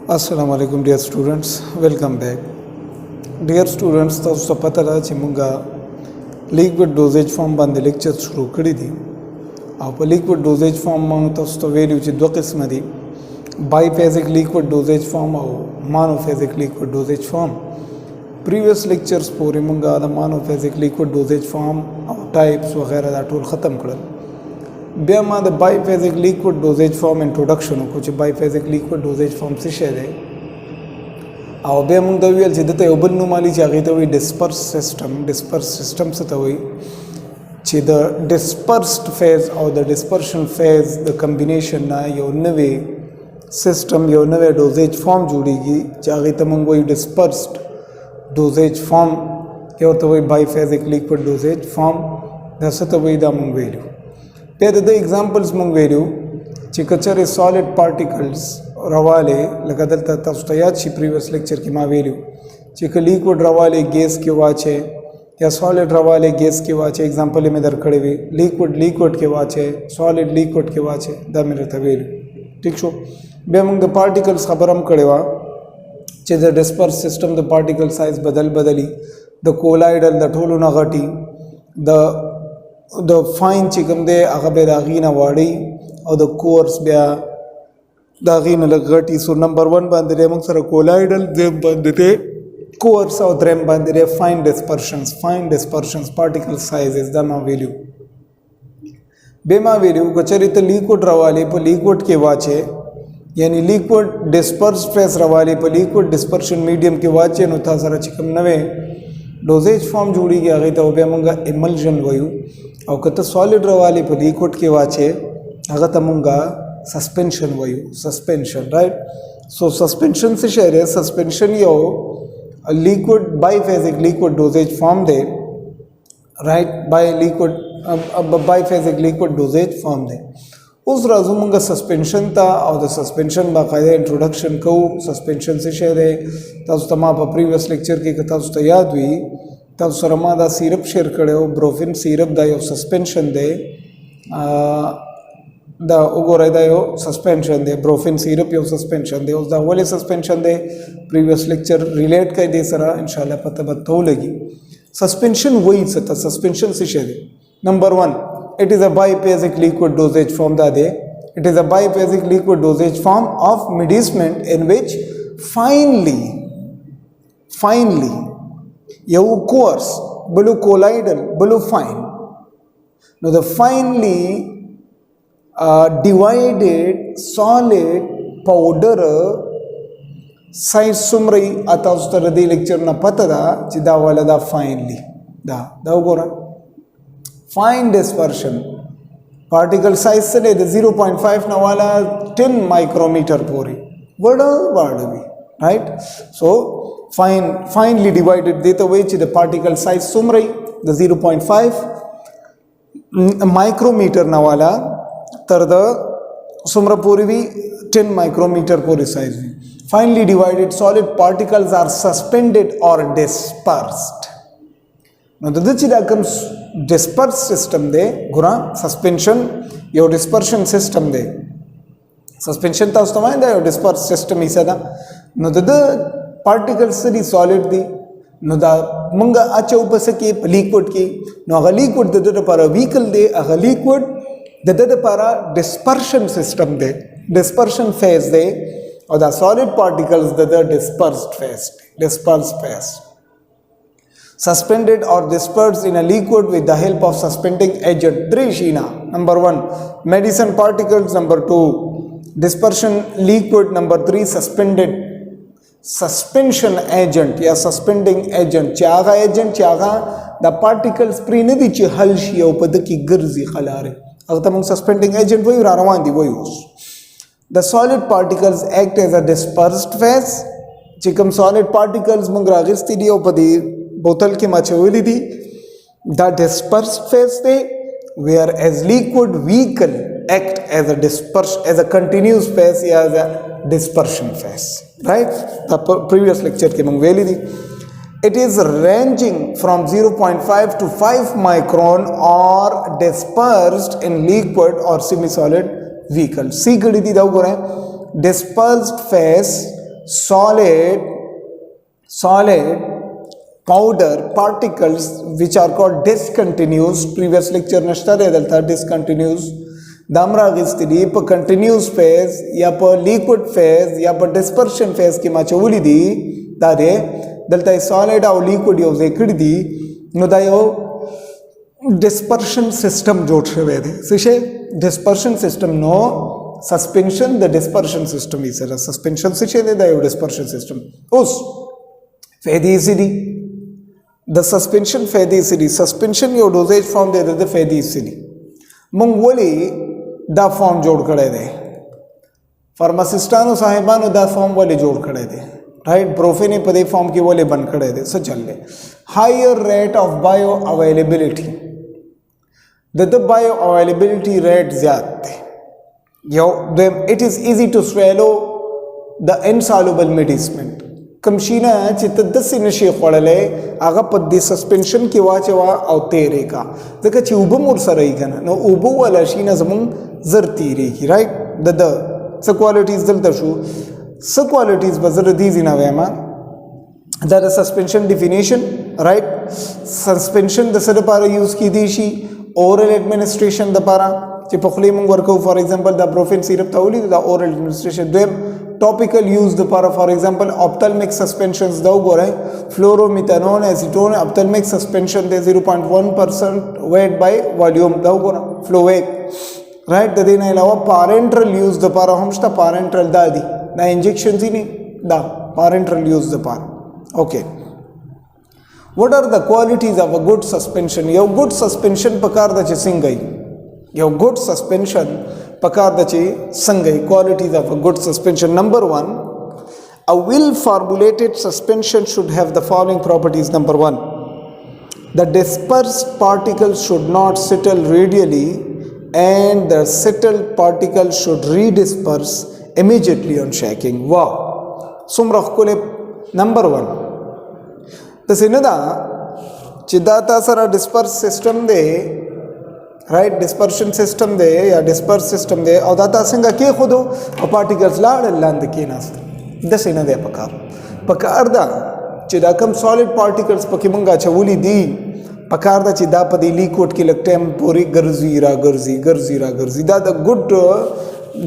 Assalamu alaikum dear students, welcome back. Dear students, तब पता था कि मुंगा liquid dosage form बंद lecture शुरू करी थी. आप liquid dosage form में तो वैल्यू ची दो किस्म थी. Biphasic liquid dosage form और monophasic liquid dosage form. Previous lectures पूरे मुंगा the monophasic liquid dosage form और types वगैरह दा टूल ख़त्म कर. बे मां the biphasic liquid dosage form introduction हो कुछ biphasic liquid dosage form से शेयर है. और बे मुंग दवियल जिद्दते उबल नुमाली चाहे तो वही dispersed system से तो वही ची the dispersed phase और the dispersion phase the combination ना यो नवे system यो नवे dosage form जुड़ेगी चाहे तो मुंग वही dispersed dosage form यो तो वही biphasic liquid dosage form दस तो वही दा मुंग value. The examples mung value chikachare solid particles rawale lagadalta tastayat chi previous lecture ki ma value chik liquid rawale gas ke vache ya solid rawale gas ke vache example mein dar khade we liquid ke vache solid liquid ke vache da mere ta value ठीक छो बे among the particles khabaram करेवा चे the dispersed system the particle size बदली the colloidal the ठोलो ना घटी the fine चिकम दे अगबे दागीना वाड़ी और the coarse बया दागीना लगटी. so number 1 बंदरे मंग सर colloidal देम बंदते coarse और द्रेम बंदरे fine dispersions particle sizes दमा value बेमा value कचरित liquid रवाले पर liquid के वाचे यानी liquid dispersed phase रवाले पर liquid dispersion medium के वाचे नो था सर चिकम नवे डोजेज फॉर्म जुड़ी गया गई तो बे मंगा इमल्जन वयु और कत सॉलिड रवाले पर लिक्विड के वाचे अगर तमुंगा सस्पेंशन वयु सस्पेंशन राइट. सो सस्पेंशन से शेयर है सस्पेंशन यो लिक्विड बाइफेजिक लिक्विड डोजेज फॉर्म दे राइट बाइफेजिक लिक्विड डोजेज फॉर्म दे उस राजू मंगा सस्पेंशन था और द सस्पेंशन बाकायदा इंट्रोडक्शन को सस्पेंशन से शेयर है तब तमाम प्रीवियस लेक्चर की कथा उस याद हुई तब सरमा दा सिरप शेयर करे हो ब्रोफिन सिरप दा यो सस्पेंशन दे दा उगोरे दा यो सस्पेंशन दे ब्रोफिन सिरप यो सस्पेंशन दे उस दा वाले सस्पेंशन दे प्रीवियस लेक्चर रिलेट कर दे सरा इंशाल्लाह पता बतो लगी. सस्पेंशन वही सता सस्पेंशन से share number 1 it is a biphasic liquid dosage form that it is a biphasic liquid dosage form of medicament in which finely you coarse below colloidal below fine. Now the finely divided solid powder size sumri ata ustar di lecture na pata da chida wala da finely da ugora fine dispersion particle size से ले 0.5 ना वाला 10 micrometer पूरी बड़ा भी right. so finely divided देते हुए ची the particle size सुमरई the 0.5 micrometer ना वाला तर द सुमर पूरी भी 10 micrometer पूरी size भी. finely divided solid particles are suspended or dispersed. now the chida comes dispersed system de gura suspension your dispersion system de suspension ta ustamai da dispersed system isada no the particles di solid di no da munga acha upasake liquid ki no aga liquid the para vehicle de aga liquid the para dispersion system de dispersion phase de or the solid particles the dispersed phase suspended or dispersed in a liquid with the help of suspending agent. Drishina. Number 1, medicine particles. Number 2, dispersion liquid. Number 3, suspension agent. या suspending agent. चागा agent चागा the particles प्रीनिधि ची हल्शी या उपद की गर्जी खलारे. अगर तमंग suspending agent वही रारवान दी वही उस. The solid particles act as a dispersed phase. चिकम solid particles मंगरा गिस्ती दिया उपदी बोतल के मचोली दी the dispersed phase they whereas liquid vehicle act as a continuous phase या as a dispersion phase right. the previous lecture के मंगवेली दी it is ranging from 0.5 to 5 micron or dispersed in liquid or semi solid vehicle. C कड़ी दी दाव को रहे dispersed phase solid powder particles which are called discontinuous. Previous lecture nashta redalta discontinuous damra gistili pa continuous phase ya pa liquid phase ya pa dispersion phase ki ma chawuli di dare dalta solid or liquid yo zekidi di no da yo dispersion system jod shwe de sishe dispersion system no suspension the dispersion system is a suspension sishe de da yo dispersion system us fadicity the suspension fadicity suspension yo dosage form de the fadicity mongoli da form jod kade de pharmacistano sahibano da form wale jod kade de right profane pade form ki wale ban kade de so challe higher rate of bioavailability the bioavailability rate zyada hai yo it is easy to swallow the insoluble medicament कमशीना चित्तदसी नशे खोड़ले आगा पद्दी सस्पेंशन की वाचवा और तेरे का जगह चुबु मुरसरई कना नो उबु वाला शीना जमुंग जरतीरे की राइट द स क्वालिटीज दल दशु स क्वालिटीज बजर दीजी ना वेमा द सस्पेंशन डिफिनेशन राइट सस्पेंशन द सर पारा यूज की दीशी ओरल एडमिनिस्ट्रेशन द पारा चे पखले मंग वर्को फॉर एग्जांपल द प्रोफेन सिरप ताउली द ओरल एडमिनिस्ट्रेशन देम topical use the para for example ophthalmic suspensions daw gore fluoromethanol acetone ophthalmic suspension de 0.1% weight by volume daw gore flowake right dadina ilawa parenteral use the para humsta parenteral dadi na injections ni da parenteral use the para okay what are the qualities of a good suspension your good suspension pakar da singai your good suspension pakadachi sangai qualities of a good suspension number 1 a well formulated suspension should have the following properties number 1 the dispersed particles should not settle radially and the settled particles should redisperse immediately on shaking wow sumrakh kole number 1 tasinada chidata sara disperse system de right dispersion system de ya disperse system de aw data singa ke khudo particles laad land ke nast dasina de pakar da chida kam solid particles pakimanga chawuli di pakar da chida padi liquid ki lagtem puri garzi da the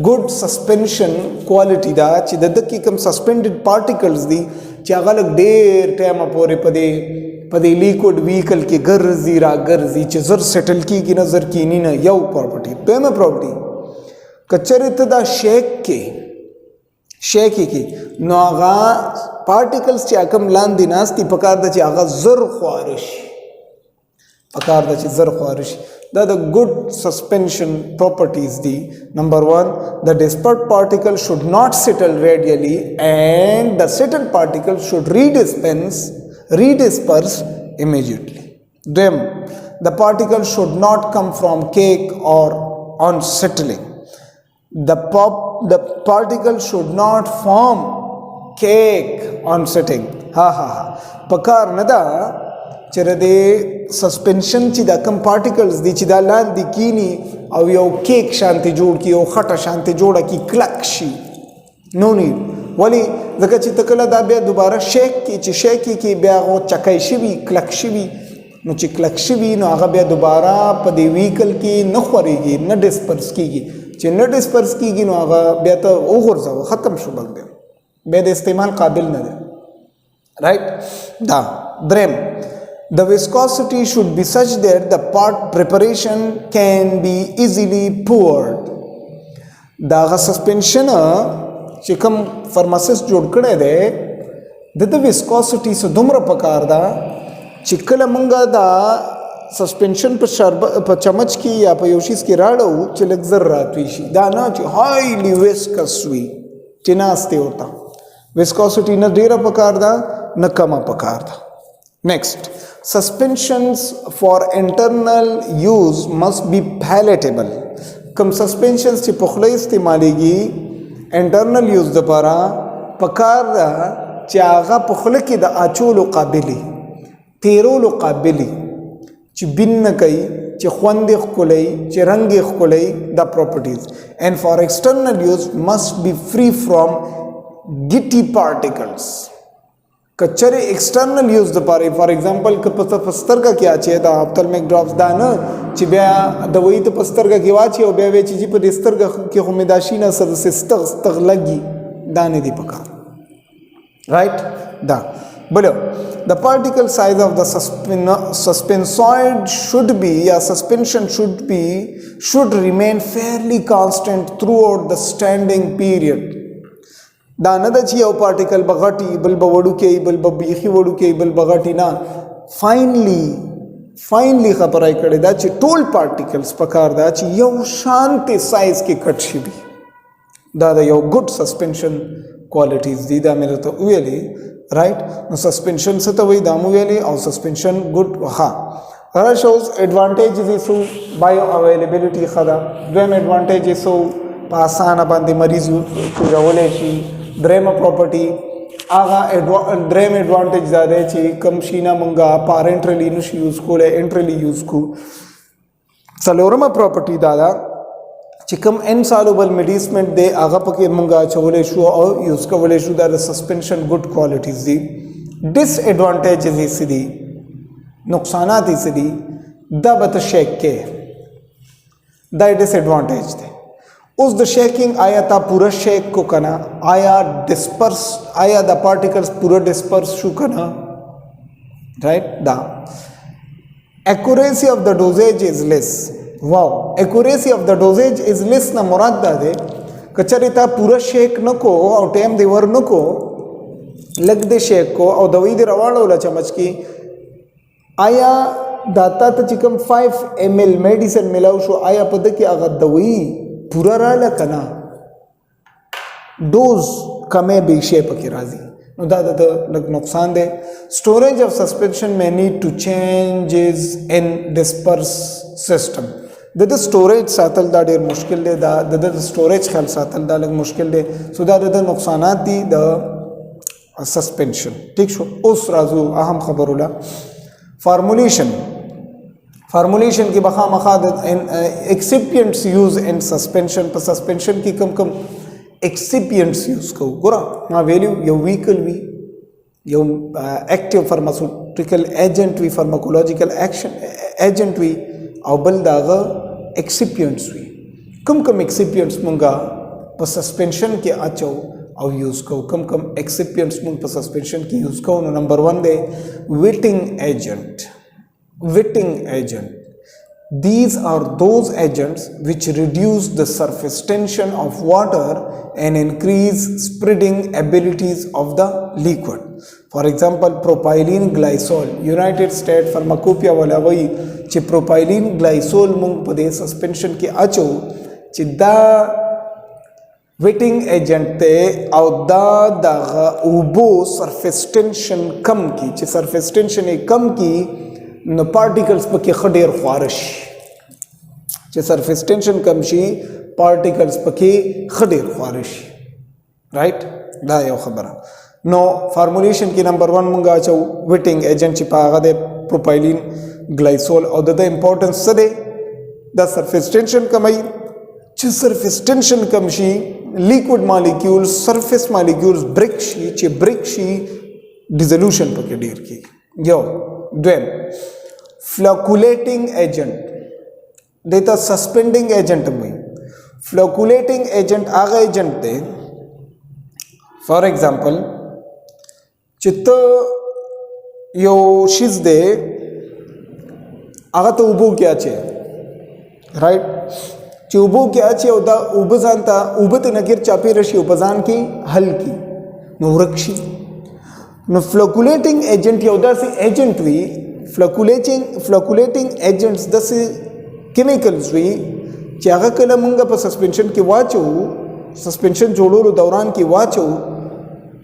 good suspension quality da chida the ki kam suspended particles di chagalak der time pore pade liquid vehicle की गर्जी चजर सेटल की नजर की नी ना यव प्रॉपर्टी पे में प्रॉपर्टी कचरित दा शेक की नागा पार्टिकल्स चे अकम लान दिनास ती पकार दा चे आगा जर ख्वारिश दा the good suspension properties the number 1 the dispersed particles should not settle radially and the settled particles should redisperse immediately. Them the particles should not come from cake or on settling. The particles should not form cake on setting. Pakar nada chirade suspension chida kam particles di chida lan di kini aw yo cake shanti jod ki o khata shanti joda ki klakshi no need wali zaka چې تکله دا بیا دوباره شیک کی چې شیکی کی بیا غو چکای شوی کلک شوی نو چې کلک شوی نو هغه بیا دوباره په دی ویکل کې نه خوريږي نه ډیسپرس کیږي چې نه ډیسپرس کیږي نو هغه بیا ته وګورځو ختم شو بل دی بیا د استعمال قابل نه دی رائٹ دا درم the viscosity should be such that the part preparation can be easily poured دا غا سسپنشن چې کوم فارماسیست جوړ کړی دی د ویسکوسټي سو دومره پکار ده چې کله مونږه دا سسپنشن په چمچ کې یا په یو شیز کې راړو چې لږ زر راتوي شي دا نه چې هایلی ویسکس وي چې ناستې ورته ویسکوسټي نه ډیره پکار ده نه کمه پکار ده next suspensions for internal use must be palatable کوم سسپنشنز چې په خوله استعمالیږي internal use د پاره پکار ده چې هغه په خوله کې د اچولو قابلی تیرولو قابلی چې بین نه کوي چې خوند ښکلی چې رنګ ښکلی د properties and for external use must be free from gitty particles कच्चरे external use the पारे for example क पस्तर का क्या चाहिए था ophthalmic drops दान चिब्या दवाई तो पस्तर का किवा चाहिए और बेवे चीज़ी पर इस्तर का के हुमेदाशी ना सद से तग लगी दाने दी पका राइट दा बोलो the particle size of the suspensoid should remain fairly constant throughout the standing period दानदा चाहिए पार्टिकल बगटी बल बवड़ू के बल बीखी वड़ू के बल बगटी ना फाइनली खबर आई कड़े दाची टोल पार्टिकल्स पकार दाची यो शांति साइज के कटशी भी दादा यो गुड सस्पेंशन क्वालिटीज दी दा मेरे तो उयली राइट नो सस्पेंशन से तो वही दामू उयली और सस्पेंशन गुड हाँ हर शोज एडवांटेज इसो बायो अवेलेबिलिटी खदा द्वेम एडवांटेज इसो पासान बंदी मरीज को जवले शी ड्रेम प्रॉपर्टी आगा ड्रेम एडवांटेज ज़्यादा ची कम शीना मंगा पारेंट्रली नुश यूज़ को ले एंट्रली यूज़ को सलोरमा प्रॉपर्टी दादा चिकम एन सालोबल मेडिसमेंट दे आगा पके मंगा चवले शु और यूज़ का वले शु दादा सस्पेंशन गुड क्वालिटीज दी डिसएडवांटेज इसी नुकसानात इसी दबत शेक के द डिसएडवांटेज थे उस द शेकिंग आया था पूरा शेक को कना आया डिस्पर्स आया द पार्टिकल्स पूरा डिस्पर्स शू कना right the accuracy of the doses is less वाओ accuracy of the doses is less ना मुराद दा दे कचरिता पूरा शेक नको और टाइम देवर नको लग दे शेक को और दवाई दे रवाड़ होला चमच की आया दाता तो चिकम 5 ml मेडिसिन मिलाओ शो आया पद की अगर दवाई पूरा रहा कना डोज कमे बेशे पके राजी नो दादा तो लग नुकसान दे स्टोरेज ऑफ सस्पेंशन में need to changes in disperse system दादा स्टोरेज सातल दा डेर मुश्किल दे दादा स्टोरेज ख्याल सातल दा लग मुश्किल दे सो दादा नुकसानात दी द सस्पेंशन ठीक शो उस राजू अहम खबर होला फार्मूलेशन की बखा मखाद एक्सिपियंट्स यूज इन सस्पेंशन पर सस्पेंशन की कम एक्सिपियंट्स यूज को गुरा ना वैल्यू यो व्हीकल भी यो एक्टिव फार्मास्यूटिकल एजेंट भी फार्माकोलॉजिकल एक्शन एजेंट भी और बलदागा एक्सिपियंट्स भी कम एक्सिपियंट्स मुंगा पर सस्पेंशन के आचो और यूज को कम एक्सिपियंट्स मुंग पर सस्पेंशन की यूज को नंबर 1 दे wetting agent. These are those agents which reduce the surface tension of water and increase spreading abilities of the liquid. For example, propylene glycol. United States Pharmacopoeia वाला वही चे propylene glycol मुंग पदे suspension के आचो चे दा wetting agent ते और दा उबो surface tension कम की चे surface tension एक कम की न पार्टिकल्स पके खडेर ख्वारिश चे सरफेस टेंशन कम शी पार्टिकल्स पके खडेर ख्वारिश राइट दा यो खबर नो फार्मूलेशन की नंबर 1 मुंगा चो वेटिंग एजेंट चिपा गदे प्रोपाइलिन ग्लाइसोल और द इंपॉर्टेंस सदे द सरफेस टेंशन कमई चे सरफेस टेंशन कम शी liquid molecules surface molecules break शी चे ब्रेक शी डिसोल्यूशन पके डेर की यो द्वेम फ्लोकुलेटिंग एजेंट देता सस्पेंडिंग एजेंट में फ्लोकुलेटिंग एजेंट आगा एजेंट दे फॉर एग्जांपल चित्त यो शिज दे आगा तो उबो क्या चे राइट चे उबो क्या चे उदा उबजानता उबत नकीर चापी रशी उपजान की हल्की नोरक्षी नो फ्लोकुलेटिंग एजेंट या उधर से एजेंट हुई फ्लोकुलेटिंग एजेंट्स दस केमिकल्स हुई चागा कला मंगा पर सस्पेंशन की वाचो सस्पेंशन जोड़ो दौरान की वाचो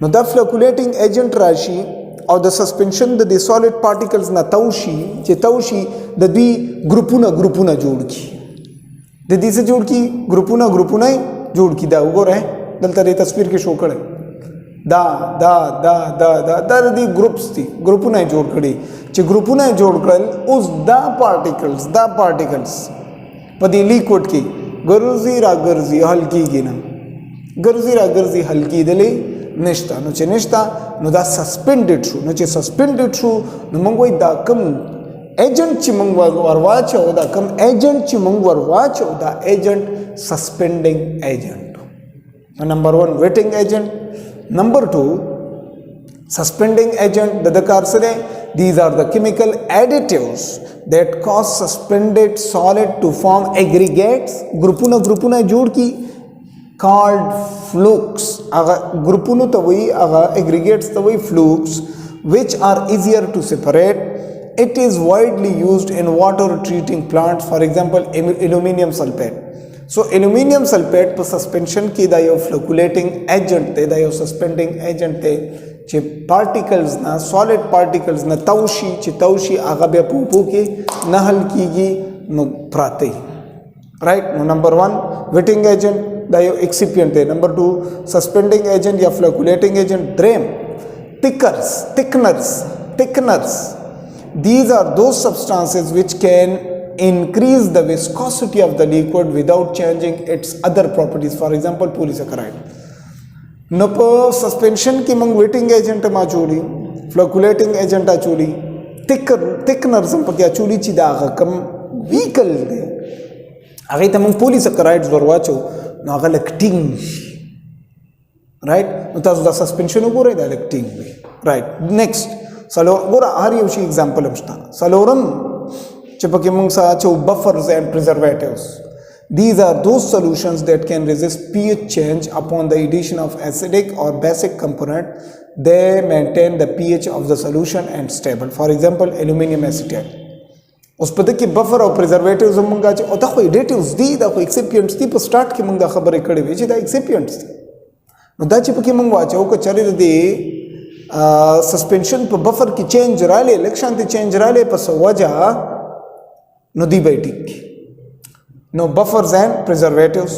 नो द फ्लोकुलेटिंग एजेंट राशि और the suspension the solid particles ना तौशी चे तौशी द दी ग्रुपुना जोड़ की द दी से जोड़ की ग्रुपुना जोड़ की दा उगो रहे दलता रे तस्वीर के शो करे दा दी ग्रुप्स थी ग्रुपुना जोड़ कड़ी चे ग्रुपुना जोड़ कर उस दा पार्टिकल्स पदी लिक्विड की गर्जी हल्की की ना गर्जी हल्की दले نشته. نو چې نشته نو دا سسپینډډ شو. نو چې سسپینډډ شو نو موږ وایي دا کوم ایجنټ چې موږ ورواچو دا کوم ایجنټ چې موږ ورواچو دا ایجنټ سسپینډینګ ایجنټ. نمبر 1 ویټینګ ایجنټ. نمبر 2 suspending agent. The kar se these are the chemical additives that cause suspended solid to form aggregates grupuna jod ki called flukes. aga grupunu to wai aga aggregates to wai flukes which are easier to separate. It is widely used in water treating plants, for example aluminum sulfate. So aluminum sulfate per suspension ki da yo flocculating agent te da yo suspending agent te چې پارټیکلز نه سالډ پارټیکلز نه توشي هغه بیا په اوبو کې نه حل کیږي نو پراته رائټ. نو نمبر 1 ویټینګ ایجنټ دا یو ایکسیپینټ دی. نمبر 2 سسپینډینګ ایجنټ یا فلوکولیټینګ ایجنټ. دریم thickeners. These are those substances which can increase the viscosity of the liquid without changing its other properties, for example polysaccharide. نو په سسپنشن کې موږ ویټینګ ایجنټ ما چولی فلوکولیټینګ ایجنټ اچولی تھکنرز هم پکې اچولی چې دا هغه کم ویکل دی هغه ته موږ پولیسکرایډز ورواچو نو هغه لک ټینګ شي رائټ. نو تاسو دا سسپنشن وګورئ دا لک ټینګ وي رائټ. نیکسٹ ګوره هر یو شي اگزامپل هم شته. څلورم چې پکې موږ سره اچو بفرز اینڈ پریزرویټیوز. These are those solutions that can resist pH change upon the addition of acidic or basic component. They maintain the pH of the solution and stable. For example, aluminum acetate. اوس په دې کې بفر او پریزرویټیوز موږ چې او دا خو ایډیټیوز دي دا خو ایکسیپینټس دي. په سٹارټ کې موږ دا خبرې کړې وې چې دا ایکسیپینټس دي. نو دا چې پکې موږ واچو که چېرې د سسپنشن په بفر کې چینج رالی لږ شانتې چینج رالی په څه وجه نو دی به یې ټیک کړي. No buffers and preservatives.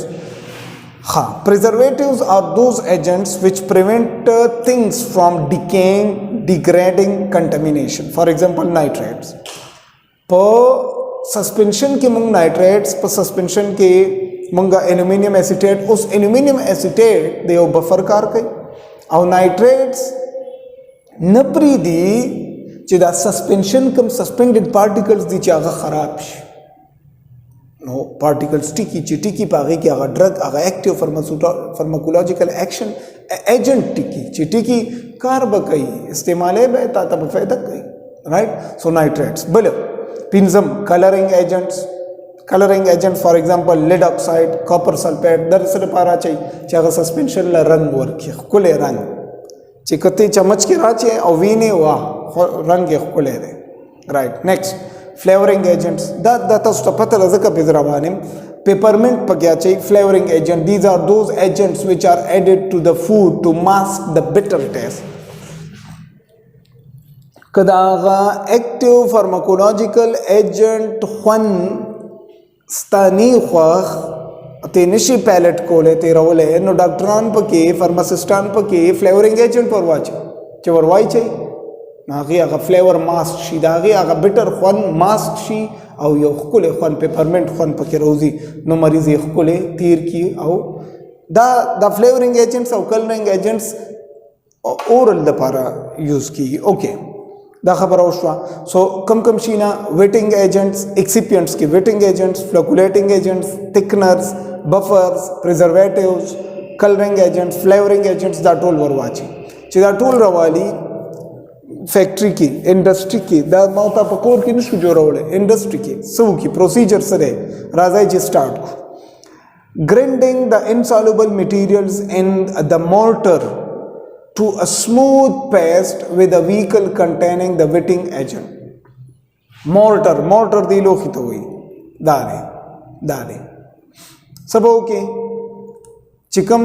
Preservatives are those agents which prevent things from decaying, degrading, contamination. For example, nitrates. Per suspension ke mung nitrates, per suspension ke munga aluminum acetate. Us aluminum acetate de yo buffer kar kai. Aw nitrates napri di che da suspension kam suspended particles di che aga kharab shi. نو پارټیکلز ټیکی چې ټیکی په هغې کې هغه ډرګ هغه ایکټیو فارماکولوجیکل ایکشن ایجنټ ټیکی چې ټیکی کار به کوي استعمالی به تا ته به فایده کوي رائټ. سو نایټریټس. بل پنځم کلرینګ ایجنټ فار ایگزامپل لیډ اکساید کاپر سلفیټ در سره لپاره اچوي چې هغه سسپنشن له رنګ ورکړي ښکلی رنګ چې کته چمچ کې راچې او وینې واه رنګ یې ښکلی دی رائټ. نیکسٹ flavoring agents. دا تاسو ته پته ده ځکه پې زه روان یم. پیپرمنټ پکې اچوي flavoring agent. These are those agents which are added to the food to mask the bitter taste. که د هغه اکټیو فارماکولوجیکل ایجنټ خوند ستا نه خوښ ته نشي پیلټ کولی تېرولی نو ډاکټران پکې فارماسسټان پکې فلیورینګ ایجنټ ورواچي چې ورواچي هغې هغه فلیور ماسک شي د هغې هغه بیټر خوند ماسک شي او یو ښکلی خوند پیپرمنټ خوند پکې راوځي نو مریض یې ښکلی تیر کړي. او دا فلیورینګ ایجنټس او کلرینګ ایجنټس اورل دپاره یوز کېږي. اوکې دا خبره وشوه. سو کم شي نه ویټینګ ایجنټس ایکسیپینټس کې ویټینګ ایجنټس فلوکولیټینګ ایجنټس تھکنرز بفرز پریزرویټیوز کلرینګ ایجنټس فلیورینګ ایجنټس دا ټول ورواچي چې دا ټول راوالي فیکٹری کی انڈسٹری کی دا موتا پکور کی نشو جوړولې انڈسٹری کی سو کی پروسیجر سره راځي چې سٹارټ کو. grinding the insoluble materials in the mortar to a smooth paste with a vehicle containing the wetting agent. mortar دی لوخي ته وي داله سبو کې چې کوم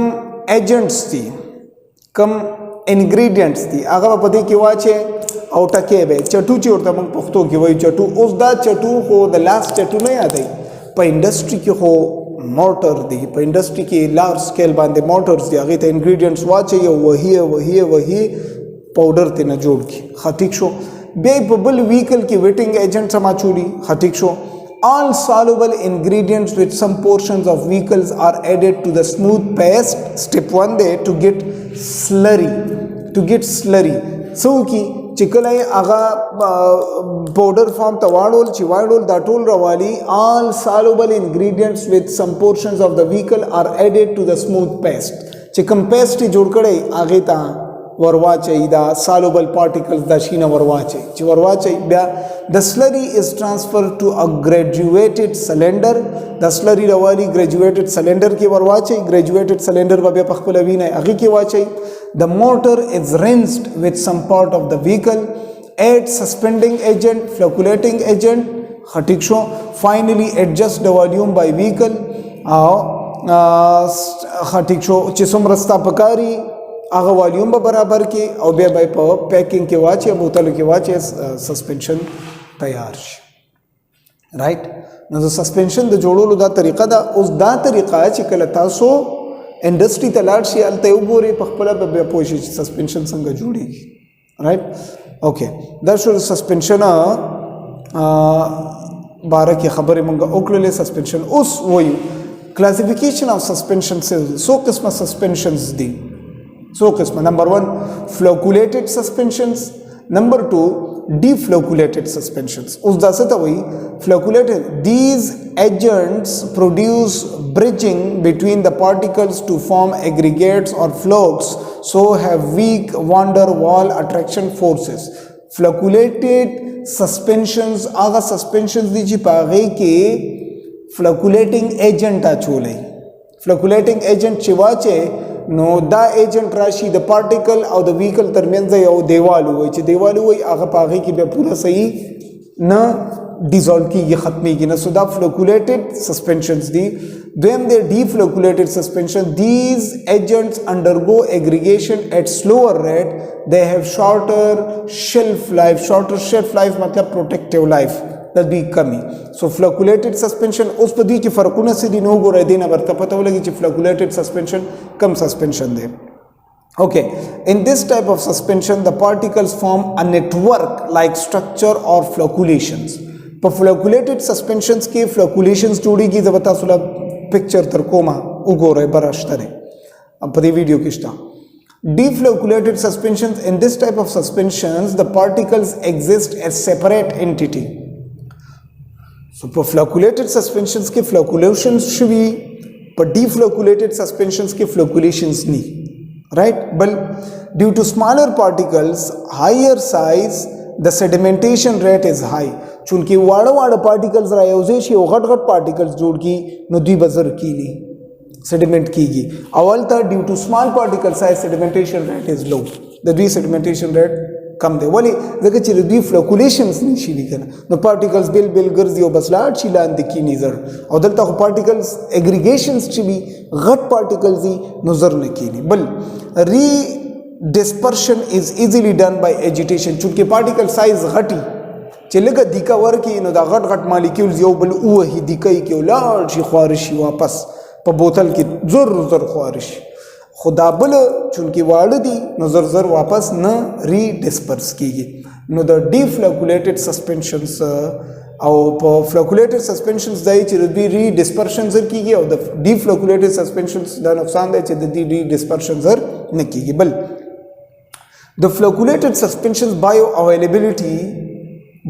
ایجنټس دي کوم انګریډینټس دي هغه په دې کې واچي او ټکې به چټو چې ورته موږ پښتو کې وایو چټو. اوس دا چټو خو د لاس چټو نه یادوي په انډسټري کې خو موټر دی په انډسټري کې لارج سکیل باندې موټرز دي هغې ته انګریډینټس واچي او وهي پاوډر ته نه جوړ کړي ښه ټیک شو. بیا په بل ویکل کې ویټینګ ایجنټس هم اچولي ښه ټیک شو. All soluble ingredients with some portions of vehicles are added to the smooth paste. Step 1 there to get slurry. To get slurry so ki chikalai aga powder form tawadol chiwadol datol rawali. All soluble ingredients with some portions of the vehicle are added to the smooth paste. Chikam paste jod kadai age ta warwache da soluble particles da shina warwache chi warwache bya the slurry is transferred to a graduated cylinder. The slurry rawali graduated cylinder ki warwache. Graduated cylinder ba bya pakhpala vina age ki wache. The motor is rinsed with some part of the vehicle. Add suspending agent, flocculating agent. Finally adjust the volume by vehicle. चिसुम रस्ता पकारी आगा वॉल्यूम बराबर के और बे by power packing के वाचे बोतल के वाचे सस्पेंशन तैयार राइट न जो सस्पेंशन द जोड़ो दा तरीका दा उस दा तरीका चिकल तासो इंडस्ट्री तलाट से अलते उगोरे पखपला बे पोशी सस्पेंशन संग जोड़ी राइट ओके दैट्स सस्पेंशन 12 की खबर मंगा ओकले सस्पेंशन उस वही क्लासिफिकेशन ऑफ सस्पेंशन से सो किस्म सस्पेंशंस दी सो किस्म नंबर 1 flocculated suspensions number 2 deflocculated suspensions उस दासे तो वही flocculated these agents produce bridging between the particles to form aggregates or floats so have weak van der Waal attraction forces flocculated suspensions आगा suspensions दी जी पागे के flocculating agent आ चोले flocculating agent चिवाचे नो दा एजेंट राशि the particle और द व्हीकल दरमियान यो देवाल हुई च देवाल हुई आगे पागे की बे पूरा सही न डिसॉल्व की ये खत्मी की न सो दा flocculated suspensions the them they deflocculated suspension these agents undergo aggregation at slower rate they have shorter shelf life मतलब protective life that be कमी so flocculated suspension उस पर दी की फर्कुना से दी नो गो रह देना बरता पता हो लगी कि flocculated suspension कम suspension they okay in this type of suspension the particles form a network like structure or flocculations पर flocculated suspensions के flocculations जोड़ी की जबता सुला पिक्चर तरकोमा उगो रहे बराश्तरे अब पदी वीडियो किस्ता deflocculated suspensions in this type of suspensions the particles exist as separate entity so for flocculated suspensions के flocculations should be पर deflocculated suspensions के flocculations नहीं right but due to smaller particles higher size the sedimentation rate is high चूंकि वाड़ा particles रहे उसे शी घट particles जोड़ की नदी बजर की ली sediment कीगी अवल था due to small particle size sedimentation rate is low the sedimentation rate कम दे वाली जगह चिर deflocculations नहीं शीली करना no particles बिल गर्जियो बस लाट शीलान दिखी निजर और दलता हो particles aggregations चिबी घट particles ही नजर न कीली बल redispersion is easily done by agitation चूंकि particle size घटी चलेगा दिका वर की नो दा घट मालिक्यूल्स यो बल उ ही दिकई के लाट शी ख्वारिशी वापस प बोतल की जोर ख्वारिश खुदा बल चूंकि वालदी नजर जर वापस न रीडिस्पर्स कीगी नो द deflocculated suspensions और flocculated suspensions दाई चिरदी रीडिस्पर्शन जर कीगी और द deflocculated suspensions दा नुकसान दाई चिरदी रीडिस्पर्शन जर न कीगी बल द flocculated suspensions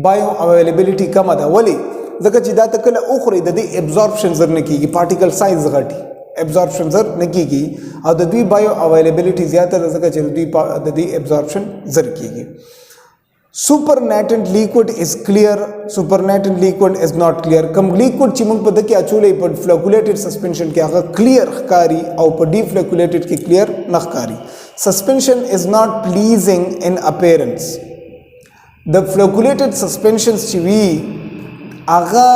bioavailability कम अदा वली जगह चिदा तकल उखरी द absorption जर न कीगी particle size घटी absorption जर न कीगी और द bioavailability ज़्यादा जगह चिरदी द absorption जर कीगी supernatant liquid is clear supernatant liquid is not clear कम liquid चिमंग पद के अचूले पर flocculated suspension के आगे clear कारी और पर deflocculated के clear नखकारी suspension is not pleasing in appearance the flocculated suspensions चिवी आगा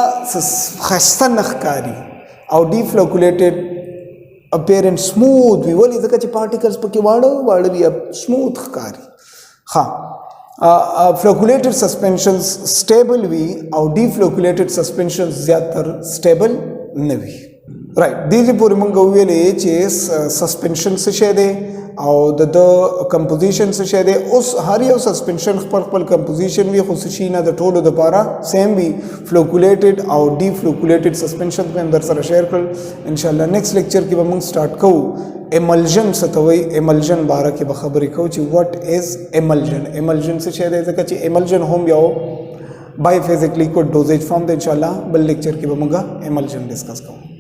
खस्ता नखकारी और deflocculated appearance smooth भी वाली जगह ची particles पके वाड़ो भी अब smooth कारी हाँ flocculated suspensions stable भी और deflocculated suspensions ज़्यादातर stable नहीं right दीजिए पूरी मंगोवियल एच suspension से शेदे और द composition से शेदे उस हर यो suspension पर composition भी खुशी ना द टोलो द पारा same भी flocculated और deflocculated suspension में अंदर सर शेयर कर इंशाल्लाह next lecture की बमंग start करूँ emulsion ستوي emulsion باره کې به خبرې کوو چې what is emulsion څه شی دی ځکه چې emulsion هم یو باي فیزیک لیکوډ ډوزیج فارم دی ان شاء الله بل لیکچر کې به موږ emulsion ډسکس کوو